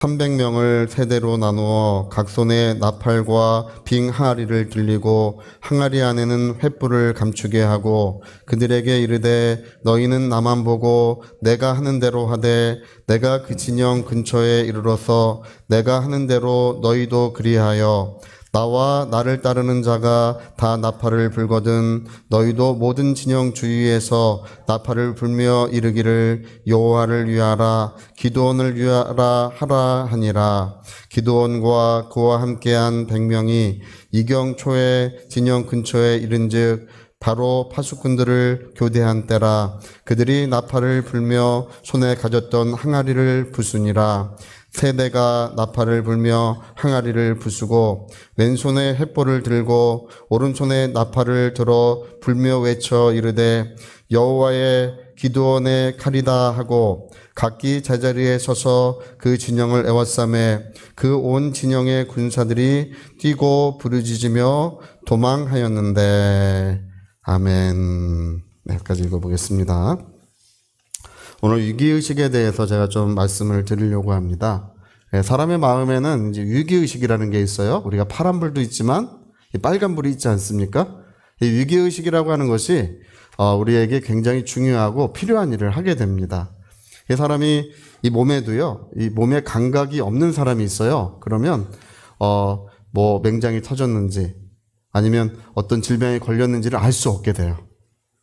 300명을 세대로 나누어 각 손에 나팔과 빙 항아리를 들리고 항아리 안에는 횃불을 감추게 하고 그들에게 이르되 너희는 나만 보고 내가 하는 대로 하되 내가 그 진영 근처에 이르러서 내가 하는 대로 너희도 그리하여 나와 나를 따르는 자가 다 나팔을 불거든 너희도 모든 진영 주위에서 나팔을 불며 이르기를 여호와를 위하라 기드온을 위하라 하라 하니라. 기드온과 그와 함께한 100명이 이경 초에 진영 근처에 이른즉 바로 파수꾼들을 교대한 때라. 그들이 나팔을 불며 손에 가졌던 항아리를 부수니라. 세대가 나팔을 불며 항아리를 부수고 왼손에 횃불을 들고 오른손에 나팔을 들어 불며 외쳐 이르되 여호와의 기드온의 칼이다 하고 각기 제자리에 서서 그 진영을 에워싸매 그 온 진영의 군사들이 뛰고 부르짖으며 도망하였는데. 아멘. 네, 여기까지 읽어보겠습니다. 오늘 위기의식에 대해서 제가 좀 말씀을 드리려고 합니다. 사람의 마음에는 이제 위기의식이라는 게 있어요. 우리가 파란불도 있지만 빨간불이 있지 않습니까? 이 위기의식이라고 하는 것이 우리에게 굉장히 중요하고 필요한 일을 하게 됩니다. 이 사람이 이 몸에도요, 이 몸에 감각이 없는 사람이 있어요. 그러면 뭐 맹장이 터졌는지 아니면 어떤 질병에 걸렸는지를 알 수 없게 돼요.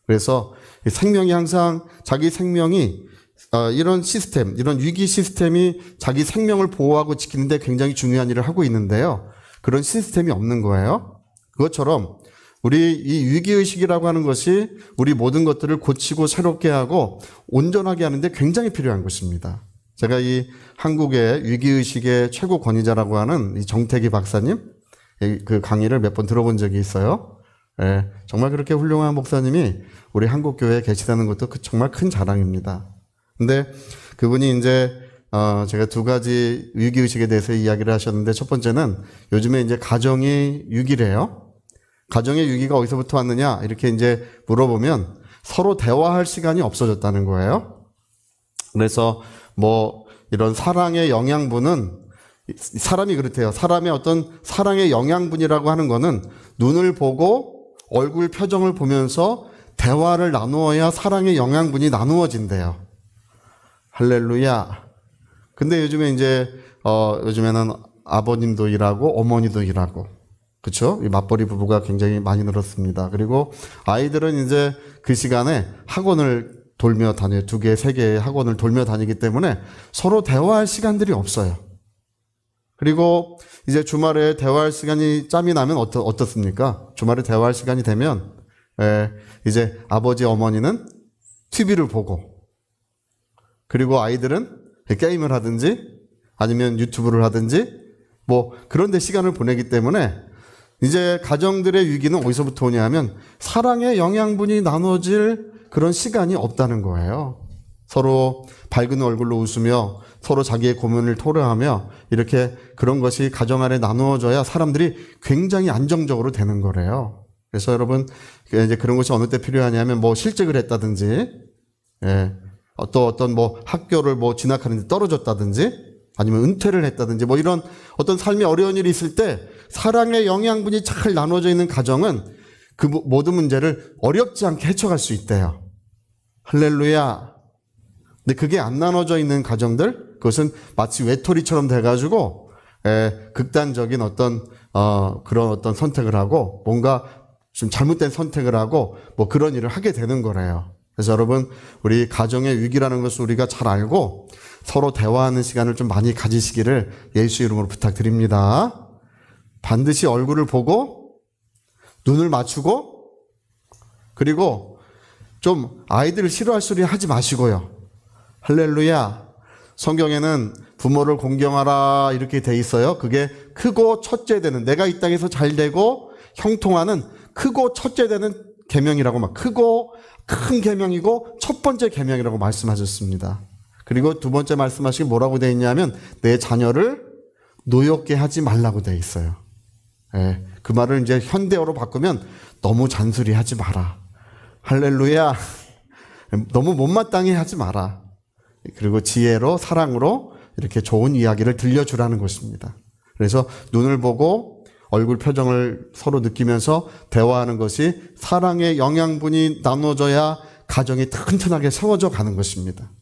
그래서 생명이 항상 자기 생명이 이런 시스템, 이런 위기 시스템이 자기 생명을 보호하고 지키는데 굉장히 중요한 일을 하고 있는데요. 그런 시스템이 없는 거예요. 그것처럼 우리 이 위기의식이라고 하는 것이 우리 모든 것들을 고치고 새롭게 하고 온전하게 하는데 굉장히 필요한 것입니다. 제가 이 한국의 위기의식의 최고 권위자라고 하는 이 정태기 박사님 그 강의를 몇 번 들어본 적이 있어요. 예, 정말 그렇게 훌륭한 목사님이 우리 한국교회에 계시다는 것도 정말 큰 자랑입니다. 근데 그분이 이제 제가 두 가지 위기의식에 대해서 이야기를 하셨는데 첫 번째는 요즘에 이제 가정이 위기래요. 가정의 위기가 어디서부터 왔느냐 이렇게 이제 물어보면 서로 대화할 시간이 없어졌다는 거예요. 그래서 뭐 이런 사랑의 영양분은 사람이 그렇대요. 사람의 어떤 사랑의 영양분이라고 하는 거는 눈을 보고 얼굴 표정을 보면서 대화를 나누어야 사랑의 영양분이 나누어진대요. 할렐루야. 근데 요즘에 이제 요즘에는 아버님도 일하고 어머니도 일하고 그렇죠? 이 맞벌이 부부가 굉장히 많이 늘었습니다. 그리고 아이들은 이제 그 시간에 학원을 돌며 다녀요. 2개, 3개의 학원을 돌며 다니기 때문에 서로 대화할 시간들이 없어요. 그리고 이제 주말에 대화할 시간이 짬이 나면 어떻습니까? 주말에 대화할 시간이 되면 이제 아버지 어머니는 TV를 보고 그리고 아이들은 게임을 하든지 아니면 유튜브를 하든지 뭐 그런 데 시간을 보내기 때문에 이제 가정들의 위기는 어디서부터 오냐 하면 사랑의 영양분이 나눠질 그런 시간이 없다는 거예요. 서로 밝은 얼굴로 웃으며 서로 자기의 고민을 토로하며 이렇게 그런 것이 가정 안에 나누어져야 사람들이 굉장히 안정적으로 되는 거래요. 그래서 여러분 이제 그런 것이 어느 때 필요하냐면 뭐 실직을 했다든지 또 어떤 뭐 학교를 뭐 진학하는데 떨어졌다든지 아니면 은퇴를 했다든지 뭐 이런 어떤 삶에 어려운 일이 있을 때 사랑의 영양분이 잘 나눠져 있는 가정은 그 모든 문제를 어렵지 않게 헤쳐갈 수 있대요. 할렐루야. 근데 그게 안 나눠져 있는 가정들, 그것은 마치 외톨이처럼 돼가지고 극단적인 어떤 그런 어떤 선택을 하고 뭔가 좀 잘못된 선택을 하고 뭐 그런 일을 하게 되는 거래요. 그래서 여러분 우리 가정의 위기라는 것을 우리가 잘 알고 서로 대화하는 시간을 좀 많이 가지시기를 예수 이름으로 부탁드립니다. 반드시 얼굴을 보고 눈을 맞추고 그리고 좀 아이들을 싫어할 소리 하지 마시고요. 할렐루야. 성경에는 부모를 공경하라 이렇게 돼 있어요. 그게 크고 첫째 되는 내가 이 땅에서 잘 되고 형통하는 크고 첫째 되는 계명이라고 막 크고 큰 계명이고 첫 번째 계명이라고 말씀하셨습니다. 그리고 두 번째 말씀하시기 뭐라고 돼 있냐면 내 자녀를 노엽게 하지 말라고 돼 있어요. 그 말을 이제 현대어로 바꾸면 너무 잔소리하지 마라. 할렐루야. 너무 못마땅해 하지 마라. 그리고 지혜로 사랑으로 이렇게 좋은 이야기를 들려주라는 것입니다. 그래서 눈을 보고 얼굴 표정을 서로 느끼면서 대화하는 것이 사랑의 영양분이 나눠져야 가정이 튼튼하게 세워져 가는 것입니다.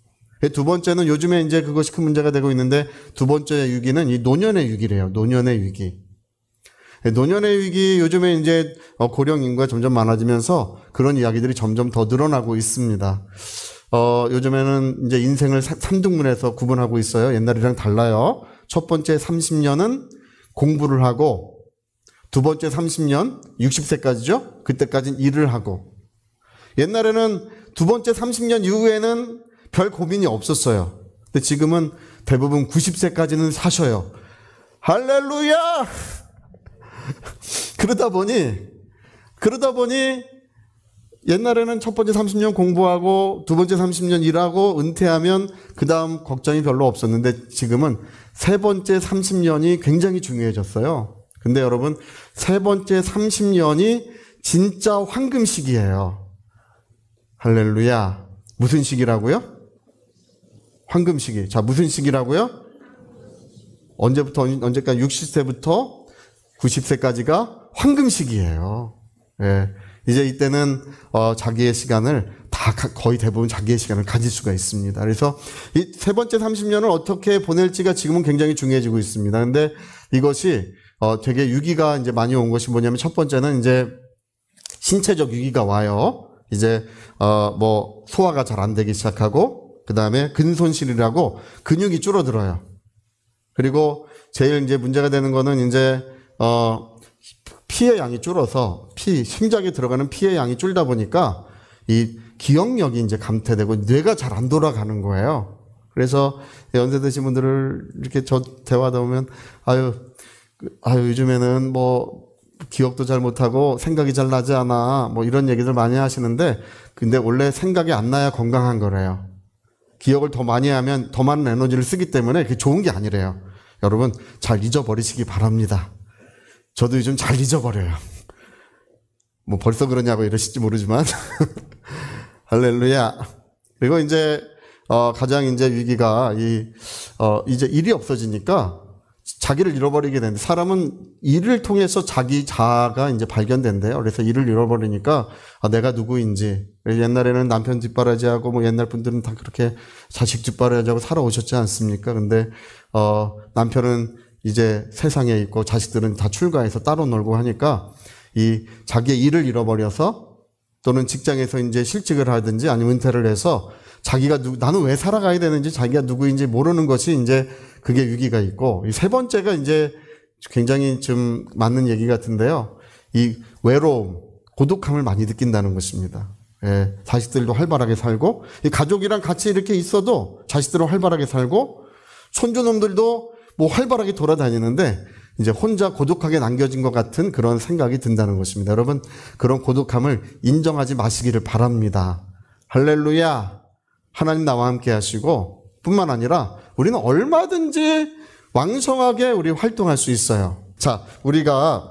두 번째는 요즘에 이제 그것이 큰 문제가 되고 있는데, 두 번째 위기는 이 노년의 위기래요. 노년의 위기. 노년의 위기, 요즘에 이제 고령 인구가 점점 많아지면서 그런 이야기들이 점점 더 늘어나고 있습니다. 요즘에는 이제 인생을 3등분해서 구분하고 있어요. 옛날이랑 달라요. 첫 번째 30년은 공부를 하고, 두 번째 30년, 60세까지죠? 그때까지는 일을 하고. 옛날에는 두 번째 30년 이후에는 별 고민이 없었어요. 근데 지금은 대부분 90세까지는 사셔요. 할렐루야! 그러다 보니 옛날에는 첫 번째 30년 공부하고 두 번째 30년 일하고 은퇴하면 그 다음 걱정이 별로 없었는데, 지금은 세 번째 30년이 굉장히 중요해졌어요. 근데 여러분, 세 번째 30년이 진짜 황금 시기예요. 할렐루야. 무슨 시기라고요? 황금 시기. 자, 무슨 시기라고요? 언제까지? 60세부터 90세까지가 황금 시기예요. 예. 이제 이때는 자기의 시간을 거의 대부분 자기의 시간을 가질 수가 있습니다. 그래서 이 세 번째 30년을 어떻게 보낼지가 지금은 굉장히 중요해지고 있습니다. 근데 이것이 되게 위기가 이제 많이 온 것이 뭐냐면, 첫 번째는 이제 신체적 위기가 와요. 이제 소화가 잘 안 되기 시작하고, 그 다음에 근손실이라고 근육이 줄어들어요. 그리고 제일 이제 문제가 되는 거는 이제 피의 양이 줄어서 심장에 들어가는 피의 양이 줄다 보니까 이 기억력이 이제 감퇴되고 뇌가 잘 안 돌아가는 거예요. 그래서 연세 드신 분들을 이렇게 저 대화하다 보면 아유 요즘에는 기억도 잘 못하고 생각이 잘 나지 않아 이런 얘기들 많이 하시는데, 근데 원래 생각이 안 나야 건강한 거래요. 기억을 더 많이 하면 더 많은 에너지를 쓰기 때문에 그게 좋은 게 아니래요. 여러분, 잘 잊어버리시기 바랍니다. 저도 요즘 잘 잊어버려요. 벌써 그러냐고 이러실지 모르지만. 할렐루야. 그리고 이제 가장 이제 위기가 이제 일이 없어지니까 자기를 잃어버리게 되는데, 사람은 일을 통해서 자기 자아가 이제 발견된대요. 그래서 일을 잃어버리니까 내가 누구인지. 옛날에는 남편 뒷바라지하고 옛날 분들은 다 그렇게 자식 뒷바라지하고 살아오셨지 않습니까? 근데 남편은 이제 세상에 있고 자식들은 다 출가해서 따로 놀고 하니까 이 자기의 일을 잃어버려서, 또는 직장에서 이제 실직을 하든지 아니면 은퇴를 해서 자기가 나는 왜 살아가야 되는지, 자기가 누구인지 모르는 것이 이제 그게 위기가 있고, 이 세 번째가 이제 굉장히 좀 맞는 얘기 같은데요. 이 외로움, 고독함을 많이 느낀다는 것입니다. 예, 자식들도 활발하게 살고, 이 가족이랑 같이 이렇게 있어도 자식들은 활발하게 살고, 손주놈들도 활발하게 돌아다니는데 이제 혼자 고독하게 남겨진 것 같은 그런 생각이 든다는 것입니다. 여러분, 그런 고독함을 인정하지 마시기를 바랍니다. 할렐루야. 하나님 나와 함께 하시고, 뿐만 아니라 우리는 얼마든지 왕성하게 우리 활동할 수 있어요. 자, 우리가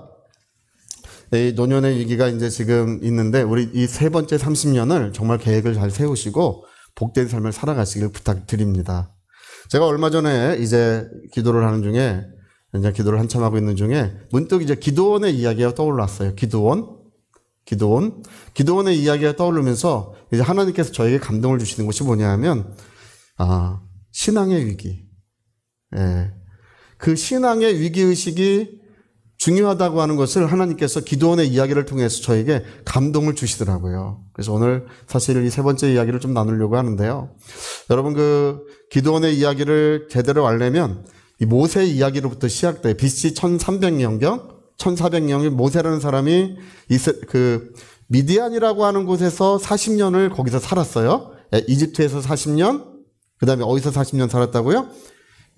이 노년의 위기가 이제 지금 있는데, 우리 이 세 번째 30년을 정말 계획을 잘 세우시고 복된 삶을 살아가시길 부탁드립니다. 제가 얼마 전에 이제 기도를 하는 중에, 이제 기도를 한참 하고 있는 중에 문득 이제 기도원의 이야기가 떠올랐어요. 기도원의 이야기가 떠오르면서 이제 하나님께서 저에게 감동을 주시는 것이 뭐냐면, 신앙의 위기. 예. 그 신앙의 위기의식이 중요하다고 하는 것을 하나님께서 기도원의 이야기를 통해서 저에게 감동을 주시더라고요. 그래서 오늘 사실 이 세 번째 이야기를 좀 나누려고 하는데요. 여러분, 그 기도원의 이야기를 제대로 알려면 이 모세 이야기로부터 시작돼. BC 1400년에 모세라는 사람이 미디안이라고 하는 곳에서 40년을 거기서 살았어요. 이집트에서 40년, 그 다음에 어디서 40년 살았다고요?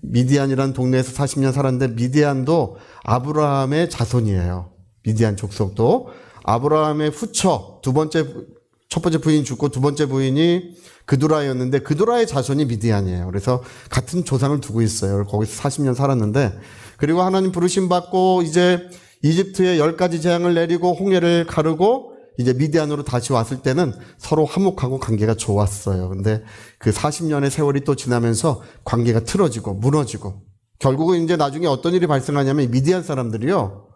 미디안이라는 동네에서 40년 살았는데, 미디안도 아브라함의 자손이에요. 미디안 족속도. 아브라함의 후처, 첫 번째 부인이 죽고 두 번째 부인이 그두라였는데, 그두라의 자손이 미디안이에요. 그래서 같은 조상을 두고 있어요. 거기서 40년 살았는데, 그리고 하나님 부르심 받고 이제 이집트에 10가지 재앙을 내리고 홍해를 가르고 이제 미디안으로 다시 왔을 때는 서로 화목하고 관계가 좋았어요. 근데 그 40년의 세월이 또 지나면서 관계가 틀어지고 무너지고 결국은 이제 나중에 어떤 일이 발생하냐면 미디안 사람들이요.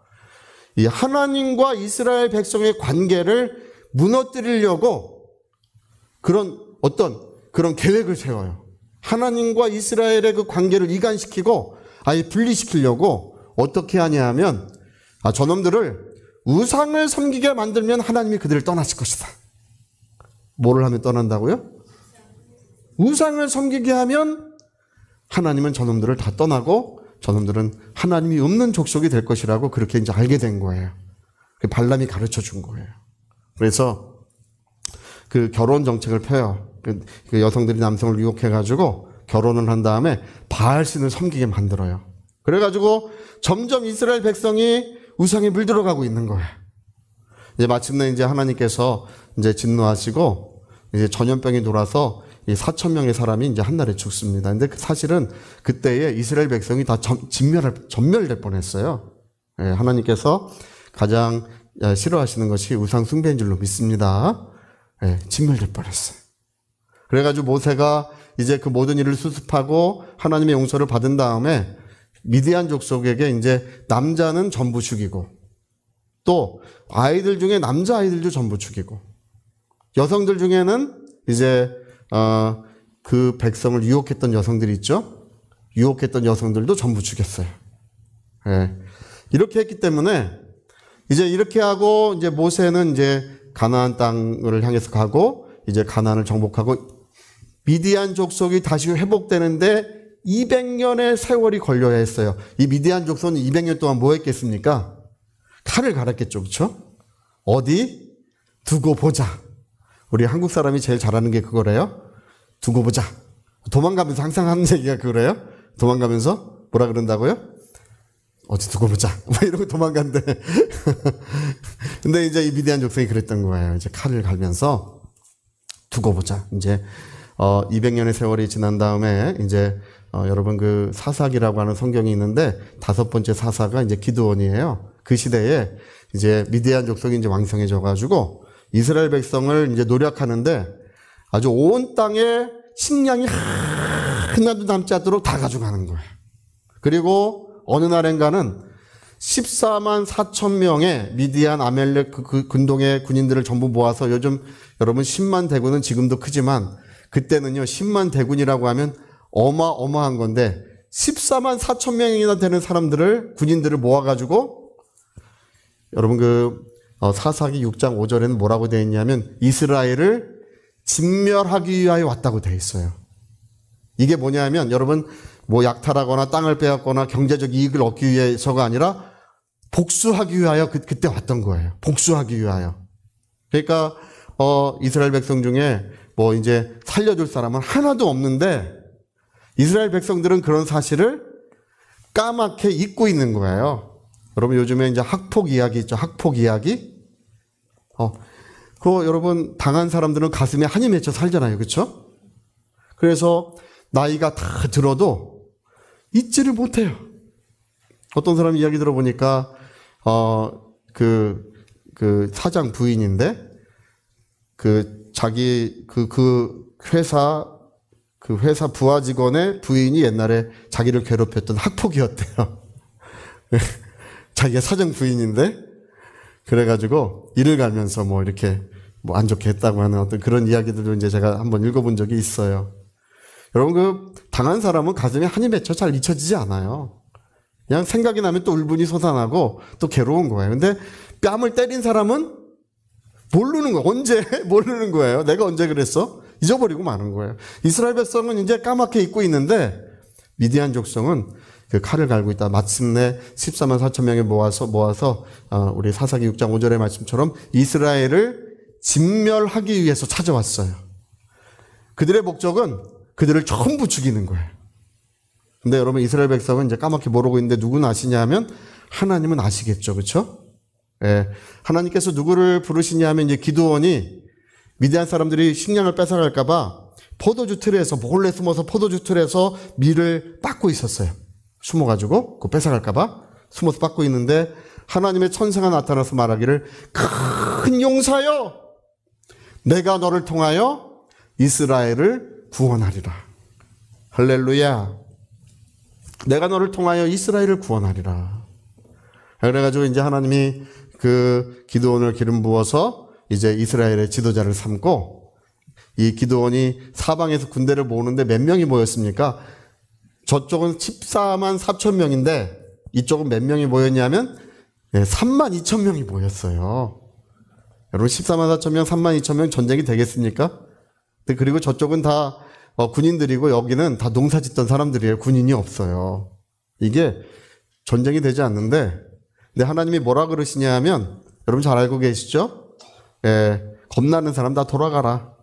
이 하나님과 이스라엘 백성의 관계를 무너뜨리려고 그런 계획을 세워요. 하나님과 이스라엘의 그 관계를 이간시키고 아예 분리시키려고 어떻게 하냐 하면 저놈들을 우상을 섬기게 만들면 하나님이 그들을 떠나실 것이다. 뭐를 하면 떠난다고요? 우상을 섬기게 하면 하나님은 저놈들을 다 떠나고 저놈들은 하나님이 없는 족속이 될 것이라고 그렇게 이제 알게 된 거예요. 발람이 가르쳐 준 거예요. 그래서 그 결혼 정책을 펴요. 그 여성들이 남성을 유혹해가지고 결혼을 한 다음에 바알신을 섬기게 만들어요. 그래가지고 점점 이스라엘 백성이 우상에 물들어가고 있는 거예요. 이제 마침내 이제 하나님께서 이제 진노하시고 이제 전염병이 돌아서 4,000명의 사람이 이제 한날에 죽습니다. 근데 사실은 그때에 이스라엘 백성이 다 전멸될 뻔했어요. 예, 하나님께서 가장 싫어하시는 것이 우상 숭배인 줄로 믿습니다. 예, 진멸될 뻔했어요. 그래가지고 모세가 이제 그 모든 일을 수습하고 하나님의 용서를 받은 다음에 미디안 족속에게 이제 남자는 전부 죽이고 또 아이들 중에 남자 아이들도 전부 죽이고 여성들 중에는 이제 그 백성을 유혹했던 여성들이 있죠. 유혹했던 여성들도 전부 죽였어요. 예. 이렇게 했기 때문에 이제 이렇게 하고 이제 모세는 이제 가나안 땅을 향해서 가고 이제 가나안을 정복하고 미디안 족속이 다시 회복되는데 200년의 세월이 걸려야 했어요. 이 미디안 족속은 200년 동안 뭐 했겠습니까? 칼을 갈았겠죠. 그렇죠? 어디? 두고 보자. 우리 한국 사람이 제일 잘하는 게 그거래요. 두고 보자. 도망가면서 항상 하는 얘기가 그거래요. 도망가면서 뭐라 그런다고요? 어디 두고 보자. 뭐 이러고 도망간대. 근데 이제 이 미디안 족속이 그랬던 거예요. 이제 칼을 갈면서 두고 보자. 이제 200년의 세월이 지난 다음에 이제 여러분 그 사사기라고 하는 성경이 있는데 5번째 사사가 이제 기드온이에요. 그 시대에 이제 미디안 족속이 이제 왕성해져 가지고 이스라엘 백성을 이제 노력하는데 아주 온 땅에 식량이 하나도 남지 않도록 다 가져가는 거예요. 그리고 어느 날엔가는 14만 4천 명의 미디안 아멜렉 그 근동의 군인들을 전부 모아서 요즘 여러분 10만 대군은 지금도 크지만 그때는요 10만 대군이라고 하면 어마어마한 건데 14만 4천 명이나 되는 사람들을 군인들을 모아가지고 여러분 그 사사기 6장 5절에는 뭐라고 되어 있냐면 이스라엘을 진멸하기 위하여 왔다고 되어 있어요. 이게 뭐냐면 여러분 뭐 약탈하거나 땅을 빼앗거나 경제적 이익을 얻기 위해서가 아니라 복수하기 위하여 그때 왔던 거예요. 복수하기 위하여. 그러니까 이스라엘 백성 중에 뭐 이제 살려줄 사람은 하나도 없는데 이스라엘 백성들은 그런 사실을 까맣게 잊고 있는 거예요. 여러분 요즘에 이제 학폭 이야기 있죠. 학폭 이야기. 그거 여러분 당한 사람들은 가슴에 한이 맺혀 살잖아요. 그렇죠? 그래서 나이가 다 들어도 잊지를 못해요. 어떤 사람 이야기 들어보니까 그 사장 부인인데 자기 회사 부하 직원의 부인이 옛날에 자기를 괴롭혔던 학폭이었대요. 자기가 사장 부인인데 그래가지고 일을 가면서 뭐 이렇게 뭐 안 좋게 했다고 하는 어떤 그런 이야기들도 이제 제가 한번 읽어본 적이 있어요. 여러분 그 당한 사람은 가슴에 한이 맺혀 잘 잊혀지지 않아요. 그냥 생각이 나면 또 울분이 솟아나고 또 괴로운 거예요. 근데 뺨을 때린 사람은 모르는 거예요. 언제? 모르는 거예요. 내가 언제 그랬어? 잊어버리고 마는 거예요. 이스라엘 백성은 이제 까맣게 잊고 있는데 미디안 족속은 그 칼을 갈고 있다. 마침내 14만 4천 명을 모아서 우리 사사기 6장 5절의 말씀처럼 이스라엘을 진멸하기 위해서 찾아왔어요. 그들의 목적은 그들을 전부 죽이는 거예요. 근데 여러분 이스라엘 백성은 이제 까맣게 모르고 있는데 누구는 아시냐 하면 하나님은 아시겠죠. 그렇죠? 예. 하나님께서 누구를 부르시냐 하면 이제 기드온이 미디안 사람들이 식량을 뺏어갈까 봐 포도주 틀에서 몰래 숨어서 포도주 틀에서 밀을 빻고 있었어요. 숨어가지고 그거 뺏어갈까 봐 숨어서 빻고 있는데 하나님의 천사가 나타나서 말하기를 큰 용사여, 내가 너를 통하여 이스라엘을 구원하리라. 할렐루야. 내가 너를 통하여 이스라엘을 구원하리라. 그래가지고 이제 하나님이 그 기드온을 기름 부어서 이제 이스라엘의 지도자를 삼고, 이 기드온이 사방에서 군대를 모으는데 몇 명이 모였습니까? 저쪽은 14만 4천 명인데 이쪽은 몇 명이 모였냐면 3만 2천 명이 모였어요. 여러분 14만 4천 명, 3만 2천 명 전쟁이 되겠습니까? 그리고 저쪽은 다 군인들이고 여기는 다 농사 짓던 사람들이에요. 군인이 없어요. 이게 전쟁이 되지 않는데, 근데 하나님이 뭐라 그러시냐 하면, 여러분 잘 알고 계시죠? 겁나는 사람 다 돌아가라.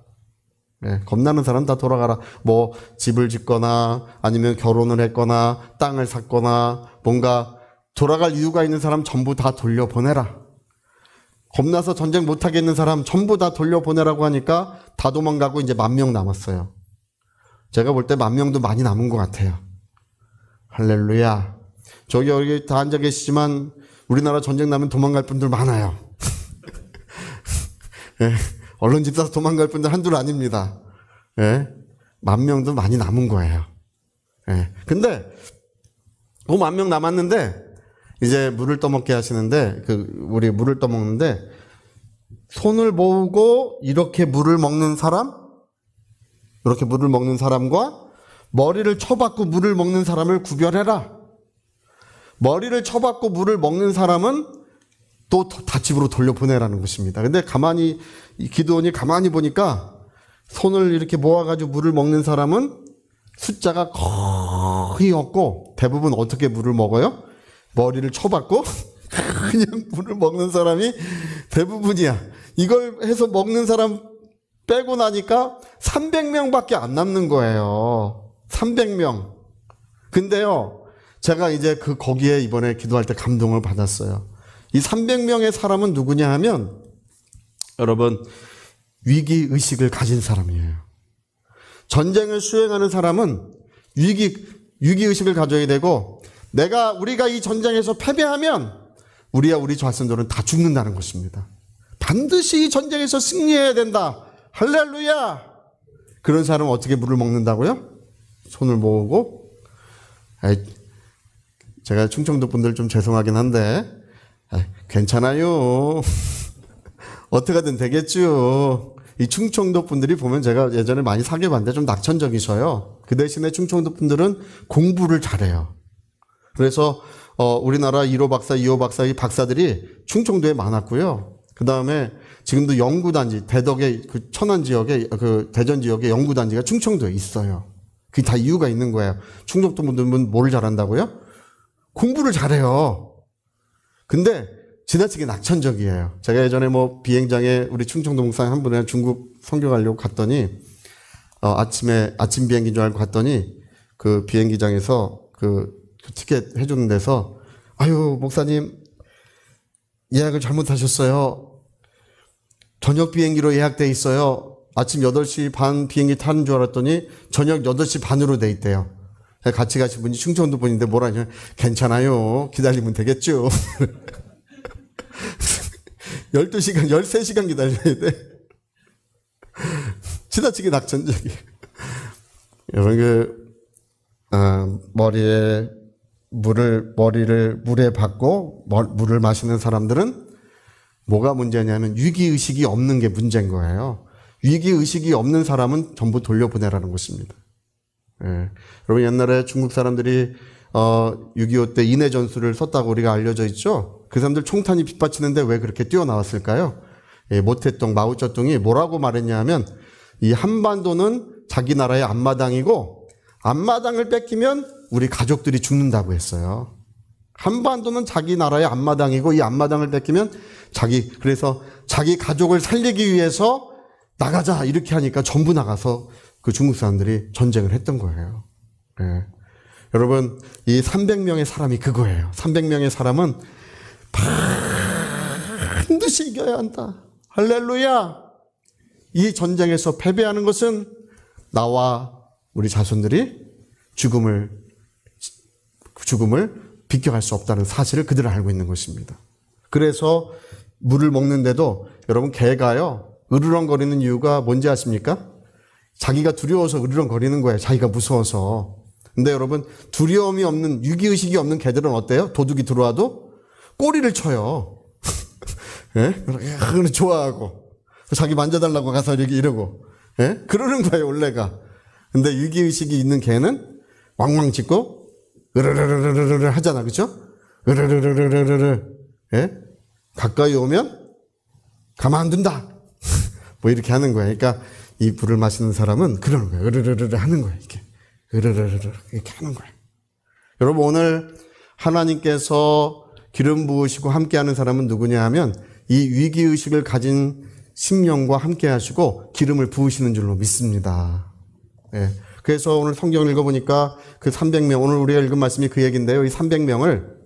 겁나는 사람 다 돌아가라. 뭐 집을 짓거나 아니면 결혼을 했거나 땅을 샀거나 뭔가 돌아갈 이유가 있는 사람 전부 다 돌려보내라. 겁나서 전쟁 못하겠는 사람 전부 다 돌려보내라고 하니까 다 도망가고 이제 10,000명 남았어요. 제가 볼 때 10,000명도 많이 남은 것 같아요. 할렐루야. 저기 여기 다 앉아 계시지만 우리나라 전쟁 나면 도망갈 분들 많아요. 언론 집사서 도망갈 분들 한둘 아닙니다. 10,000명도 많이 남은 거예요. 근데 그 10,000명 남았는데 이제 물을 떠먹게 하시는데, 우리 물을 떠먹는데, 손을 모으고 이렇게 물을 먹는 사람, 이렇게 물을 먹는 사람과 머리를 쳐박고 물을 먹는 사람을 구별해라. 머리를 쳐박고 물을 먹는 사람은 또 다 집으로 돌려보내라는 것입니다. 근데 기드온이 가만히 보니까 손을 이렇게 모아가지고 물을 먹는 사람은 숫자가 거의 없고, 대부분 어떻게 물을 먹어요? 머리를 쳐박고 그냥 물을 먹는 사람이 대부분이야. 이걸 해서 먹는 사람 빼고 나니까 300명밖에 안 남는 거예요. 300명. 근데요, 제가 이제 거기에 이번에 기도할 때 감동을 받았어요. 이 300명의 사람은 누구냐 하면, 여러분, 위기의식을 가진 사람이에요. 전쟁을 수행하는 사람은 위기의식을 가져야 되고, 우리가 이 전쟁에서 패배하면 우리와 우리 자손들은 다 죽는다는 것입니다. 반드시 이 전쟁에서 승리해야 된다. 할렐루야. 그런 사람은 어떻게 물을 먹는다고요? 손을 모으고. 제가 충청도 분들 좀 죄송하긴 한데, 괜찮아요. 어떻게든 되겠죠. 이 충청도 분들이 보면 제가 예전에 많이 사귀어봤는데 좀 낙천적이셔요. 그 대신에 충청도 분들은 공부를 잘해요. 그래서 우리나라 1호 박사, 2호 박사 이 박사들이 충청도에 많았고요. 그 다음에 지금도 연구단지, 대덕의 그 천안 지역에, 대전 지역에 연구단지가 충청도에 있어요. 그게 다 이유가 있는 거예요. 충청도 분들은 뭘 잘한다고요? 공부를 잘해요. 근데 지나치게 낙천적이에요. 제가 예전에 비행장에 우리 충청도 목사님 한 분이랑 중국 선교 가려고 갔더니, 아침 비행기인 줄 알고 갔더니, 그 비행기장에서 티켓 해주는 데서, 아유, 목사님, 예약을 잘못하셨어요. 저녁 비행기로 예약돼 있어요. 아침 8시 반 비행기 타는 줄 알았더니 저녁 8시 반으로 돼 있대요. 같이 가신 분이 충청도 분인데 뭐라 하냐면, 괜찮아요. 기다리면 되겠죠. 12시간, 13시간 기다려야 돼. 지나치게 낙천적이에요. 여러분, 머리를 물에 받고 물을 마시는 사람들은 뭐가 문제냐면 위기의식이 없는 게 문제인 거예요. 위기의식이 없는 사람은 전부 돌려보내라는 것입니다. 여러분, 옛날에 중국 사람들이 6.25 때 인해 전술을 썼다고 우리가 알려져 있죠. 그 사람들 총탄이 빗받치는데 왜 그렇게 뛰어나왔을까요? 모태똥, 마오쩌둥이 뭐라고 말했냐 하면, 이 한반도는 자기 나라의 앞마당이고 앞마당을 뺏기면 우리 가족들이 죽는다고 했어요. 한반도는 자기 나라의 앞마당이고 이 앞마당을 뺏기면 그래서 자기 가족을 살리기 위해서 나가자 이렇게 하니까 전부 나가서 그 중국 사람들이 전쟁을 했던 거예요. 여러분, 이 300명의 사람이 그거예요. 300명의 사람은 반드시 이겨야 한다. 할렐루야. 이 전쟁에서 패배하는 것은 나와 우리 자손들이 죽음을 비껴갈 수 없다는 사실을 그들은 알고 있는 것입니다. 그래서 물을 먹는데도 여러분 개가요 으르렁거리는 이유가 뭔지 아십니까? 자기가 두려워서 으르렁거리는 거예요. 자기가 무서워서. 근데 여러분 두려움이 없는 위기의식이 없는 개들은 어때요? 도둑이 들어와도 꼬리를 쳐요. 예? 좋아하고 자기 만져달라고 가서 이러고 예? 그러는 거예요 원래가. 근데 위기의식이 있는 개는 왕왕 짖고 으르르르르르 하잖아. 그렇죠? 으르르르르르 예? 가까이 오면 가만 안 둔다. 뭐 이렇게 하는 거예요. 그러니까 이 불을 마시는 사람은 그러는 거예요. 으르르르르 하는 거예요. 이렇게 으르르르르 이렇게 하는 거예요. 여러분 오늘 하나님께서 기름 부으시고 함께하는 사람은 누구냐 하면 이 위기의식을 가진 심령과 함께 하시고 기름을 부으시는 줄로 믿습니다. 예. 그래서 오늘 성경을 읽어보니까 그 300명, 오늘 우리가 읽은 말씀이 그 얘기인데요. 이 300명을,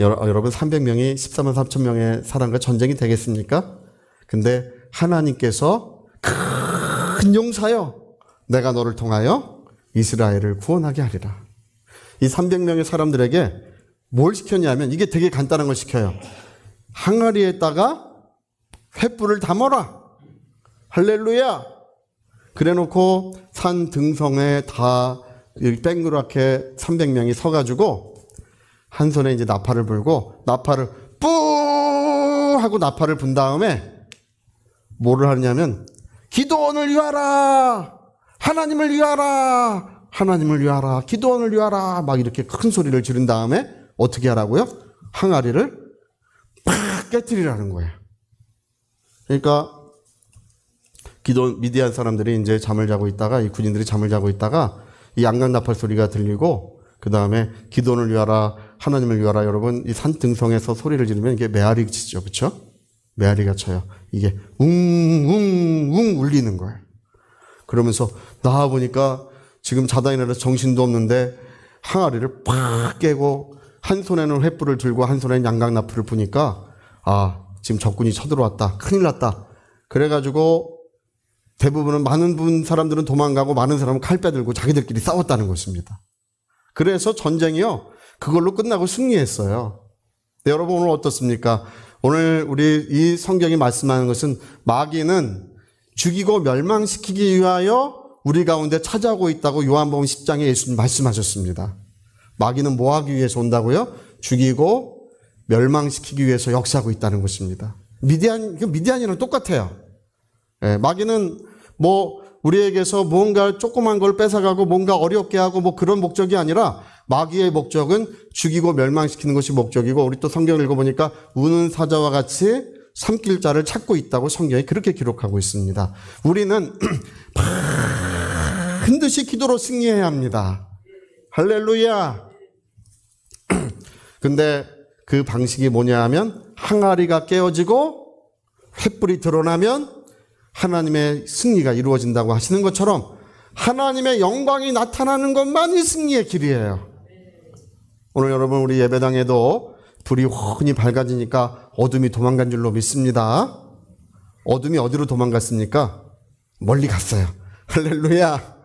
여러분 300명이 14만 3천 명의 사람과 전쟁이 되겠습니까? 근데 하나님께서 큰 용사여, 내가 너를 통하여 이스라엘을 구원하게 하리라. 이 300명의 사람들에게 뭘 시켰냐면 이게 되게 간단한 걸 시켜요. 항아리에다가 횃불을 담아라. 할렐루야. 그래놓고 산 등성에 다 뺑그랗게 300명이 서가지고 한 손에 이제 나팔을 불고 나팔을 뿌 하고 나팔을 분 다음에 뭐를 하냐면 기도원을 위하라. 하나님을 위하라. 하나님을 위하라. 기도원을 위하라. 막 이렇게 큰 소리를 지른 다음에 어떻게 하라고요? 항아리를 팍 깨트리라는 거예요. 그러니까 미디안 사람들이 이제 잠을 자고 있다가 이 군인들이 잠을 자고 있다가 이 양강나팔 소리가 들리고 그 다음에 기도원을 위하라 하나님을 위하라. 여러분 이 산등성에서 소리를 지르면 이게 메아리 치죠. 그렇죠? 메아리가 쳐요. 이게 웅웅웅 울리는 거예요. 그러면서 나와 보니까 지금 자다 일어나서 정신도 없는데 항아리를 팍 깨고 한 손에는 횃불을 들고 한 손에는 양강나팔을 부니까 아 지금 적군이 쳐들어왔다. 큰일 났다. 그래가지고 대부분은 많은 사람들은 도망가고 많은 사람은 칼 빼들고 자기들끼리 싸웠다는 것입니다. 그래서 전쟁이요. 그걸로 끝나고 승리했어요. 네, 여러분 오늘 어떻습니까? 오늘 우리 이 성경이 말씀하는 것은 마귀는 죽이고 멸망시키기 위하여 우리 가운데 찾아오고 있다고 요한복음 10장에 예수님 말씀하셨습니다. 마귀는 뭐 하기 위해서 온다고요? 죽이고 멸망시키기 위해서 역사하고 있다는 것입니다. 미디안이랑 똑같아요. 예, 마귀는 뭐 우리에게서 뭔가 조그만 걸 뺏어가고 뭔가 어렵게 하고 뭐 그런 목적이 아니라 마귀의 목적은 죽이고 멸망시키는 것이 목적이고 우리 또 성경을 읽어보니까 우는 사자와 같이 삼킬 자를 찾고 있다고 성경이 그렇게 기록하고 있습니다. 우리는 반드시 기도로 승리해야 합니다. 할렐루야. 근데 그 방식이 뭐냐 하면 항아리가 깨어지고 횃불이 드러나면 하나님의 승리가 이루어진다고 하시는 것처럼 하나님의 영광이 나타나는 것만이 승리의 길이에요. 오늘 여러분 우리 예배당에도 불이 훤히 밝아지니까 어둠이 도망간 줄로 믿습니다. 어둠이 어디로 도망갔습니까? 멀리 갔어요. 할렐루야.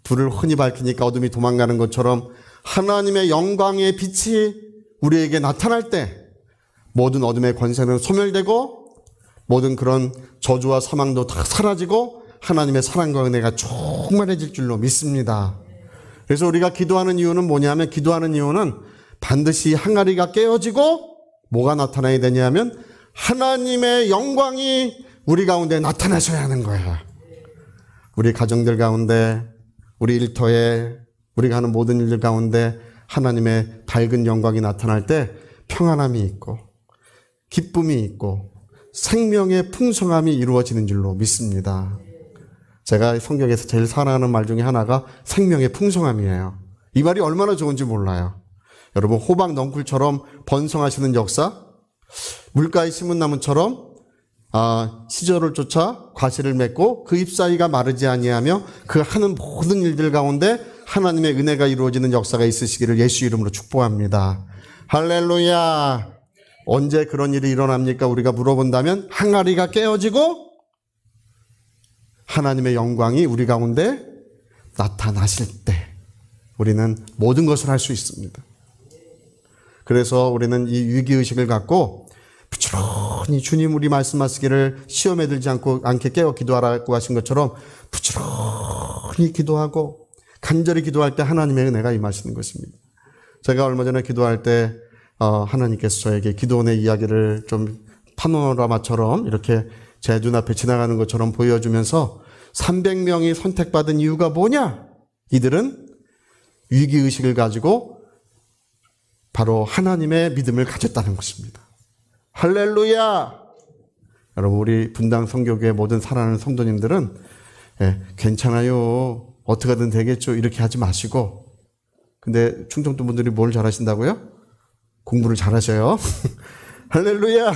불을 훤히 밝히니까 어둠이 도망가는 것처럼 하나님의 영광의 빛이 우리에게 나타날 때 모든 어둠의 권세는 소멸되고 모든 그런 저주와 사망도 다 사라지고 하나님의 사랑과 은혜가 충만해질 줄로 믿습니다. 그래서 우리가 기도하는 이유는 뭐냐면 기도하는 이유는 반드시 항아리가 깨어지고 뭐가 나타나야 되냐면 하나님의 영광이 우리 가운데 나타나셔야 하는 거예요. 우리 가정들 가운데 우리 일터에 우리가 하는 모든 일들 가운데 하나님의 밝은 영광이 나타날 때 평안함이 있고 기쁨이 있고 생명의 풍성함이 이루어지는 줄로 믿습니다. 제가 성경에서 제일 사랑하는 말 중에 하나가 생명의 풍성함이에요. 이 말이 얼마나 좋은지 몰라요. 여러분 호박 넝쿨처럼 번성하시는 역사, 물가에 심은 나무처럼 시절을 쫓아 과실을 맺고 그 잎사이가 마르지 아니하며 그 하는 모든 일들 가운데 하나님의 은혜가 이루어지는 역사가 있으시기를 예수 이름으로 축복합니다. 할렐루야. 언제 그런 일이 일어납니까? 우리가 물어본다면 항아리가 깨어지고 하나님의 영광이 우리 가운데 나타나실 때 우리는 모든 것을 할 수 있습니다. 그래서 우리는 이 위기의식을 갖고 부지런히 주님 우리 말씀하시기를 시험에 들지 않게 깨어 기도하라고 하신 것처럼 부지런히 기도하고 간절히 기도할 때 하나님의 은혜가 임하시는 것입니다. 제가 얼마 전에 기도할 때 하나님께서 저에게 기도원의 이야기를 좀 파노라마처럼 이렇게 제 눈앞에 지나가는 것처럼 보여주면서 300명이 선택받은 이유가 뭐냐? 이들은 위기의식을 가지고 바로 하나님의 믿음을 가졌다는 것입니다. 할렐루야! 여러분, 우리 분당 성교교회 모든 사랑하는 성도님들은 괜찮아요, 어떻게든 되겠죠, 이렇게 하지 마시고, 근데 충청도 분들이 뭘 잘하신다고요? 공부를 잘하셔요. 할렐루야!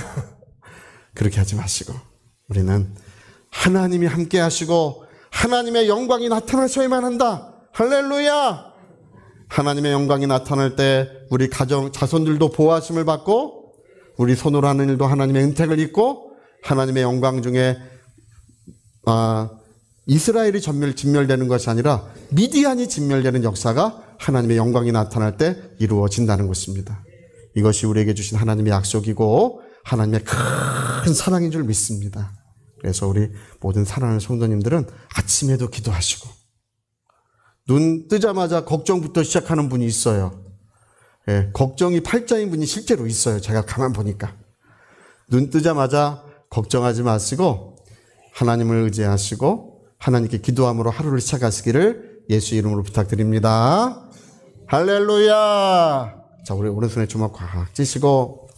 그렇게 하지 마시고 우리는 하나님이 함께 하시고 하나님의 영광이 나타나셔야만 한다. 할렐루야! 하나님의 영광이 나타날 때 우리 가정, 자손들도 보호하심을 받고 우리 손으로 하는 일도 하나님의 은택을 입고 하나님의 영광 중에 이스라엘이 진멸되는 것이 아니라 미디안이 진멸되는 역사가 하나님의 영광이 나타날 때 이루어진다는 것입니다. 이것이 우리에게 주신 하나님의 약속이고 하나님의 큰 사랑인 줄 믿습니다. 그래서 우리 모든 사랑하는 성도님들은 아침에도 기도하시고 눈 뜨자마자 걱정부터 시작하는 분이 있어요. 걱정이 팔자인 분이 실제로 있어요. 제가 가만 보니까. 눈 뜨자마자 걱정하지 마시고 하나님을 의지하시고 하나님께 기도함으로 하루를 시작하시기를 예수 이름으로 부탁드립니다. 할렐루야! 자, 우리 오른손에 주먹 꽉 쥐시고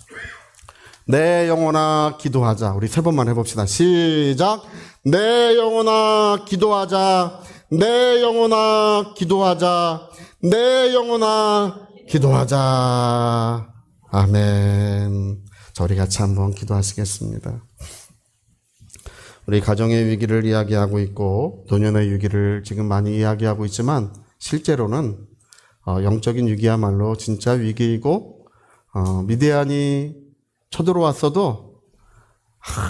내 영혼아 기도하자. 우리 3번만 해봅시다. 시작. 내 영혼아 기도하자. 내 영혼아 기도하자. 내 영혼아 기도하자. 아멘. 자, 우리 같이 한번 기도하시겠습니다. 우리 가정의 위기를 이야기하고 있고 노년의 위기를 지금 많이 이야기하고 있지만 실제로는 영적인 위기야말로 진짜 위기이고 미디안이 쳐들어왔어도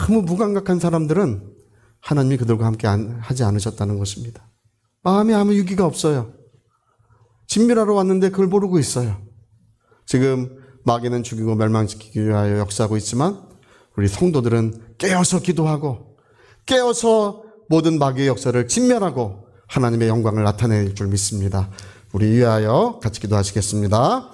아무 무감각한 사람들은 하나님이 그들과 함께 하지 않으셨다는 것입니다. 마음에 아무 위기가 없어요. 진멸하러 왔는데 그걸 모르고 있어요. 지금 마귀는 죽이고 멸망시키기 위하여 역사하고 있지만 우리 성도들은 깨어서 기도하고 깨어서 모든 마귀의 역사를 진멸하고 하나님의 영광을 나타낼 줄 믿습니다. 우리 위하여 같이 기도하시겠습니다.